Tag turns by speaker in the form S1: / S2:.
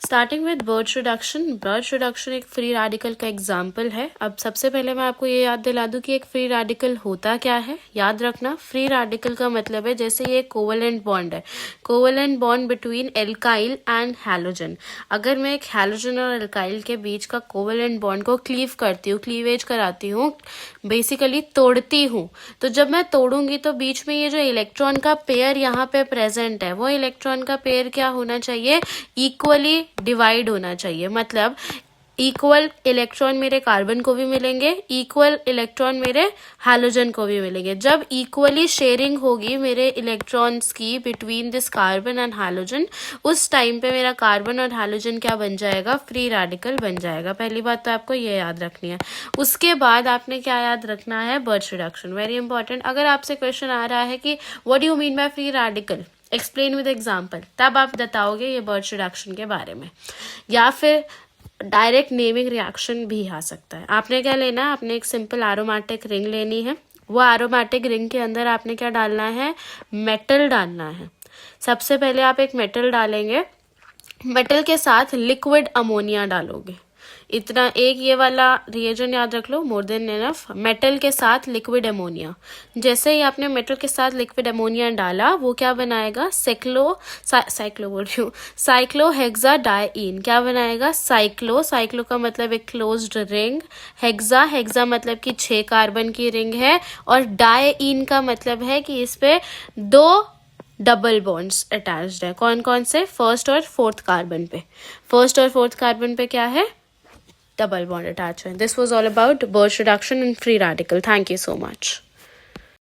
S1: Starting with birch reduction. Birch reduction एक free radical का example है। अब सबसे पहले मैं आपको ये याद दिला दूं कि एक फ्री रेडिकल होता क्या है। याद रखना, फ्री रेडिकल का मतलब है जैसे ये कोवेलेंट बॉन्ड है, covalent bond between alkyl and halogen. अगर मैं एक हैलोजन और एल्काइल के बीच का कोवेलेंट बॉन्ड को क्लीव करती हूँ, क्लीवेज कराती हूँ, बेसिकली तोड़ती हूँ, तो जब मैं तोड़ूंगी तो बीच में ये जो इलेक्ट्रॉन का पेयर यहाँ पे प्रेजेंट है, वो इलेक्ट्रॉन का पेयर क्या होना चाहिए, इक्वली डिवाइड होना चाहिए। मतलब इक्वल इलेक्ट्रॉन मेरे कार्बन को भी मिलेंगे, इक्वल इलेक्ट्रॉन मेरे हैलोजन को भी मिलेंगे। जब इक्वली शेयरिंग होगी मेरे इलेक्ट्रॉन्स की between this carbon and halogen, उस टाइम पे मेरा कार्बन और हैलोजन क्या बन जाएगा, फ्री रेडिकल बन जाएगा। पहली बात तो आपको ये याद रखनी है। उसके बाद आपने क्या याद रखना है, बर्च रिडक्शन, वेरी इंपॉर्टेंट। अगर आपसे क्वेश्चन आ रहा है कि what do you mean by free radical, explain with example, तब आप बताओगे ये बर्च रिडक्शन के बारे में। या फिर डायरेक्ट नेमिंग रिएक्शन भी आ सकता है। आपने क्या लेना है, आपने एक सिंपल एरोमेटिक रिंग लेनी है। वो एरोमेटिक रिंग के अंदर आपने क्या डालना है, मेटल डालना है। सबसे पहले आप एक मेटल डालेंगे, मेटल के साथ लिक्विड अमोनिया डालोगे। इतना एक ये वाला रिएजन याद रख लो, मोर देन इनफ। मेटल के साथ लिक्विड अमोनिया, जैसे ही आपने मेटल के साथ लिक्विड अमोनिया डाला, वो क्या बनाएगा, साइक्लोहेक्साडाइईन। क्या बनाएगा, साइक्लो का मतलब एक क्लोज्ड रिंग, हेक्सा मतलब कि 6 कार्बन की रिंग है, और डाइईन का मतलब है कि इस पे 2 डबल बॉन्ड्स अटैच्ड है। कौन कौन से, फर्स्ट और फोर्थ कार्बन पे। फर्स्ट और फोर्थ कार्बन पे क्या है, double bond attachment. This was all about Birch reduction and free radical. Thank you so much.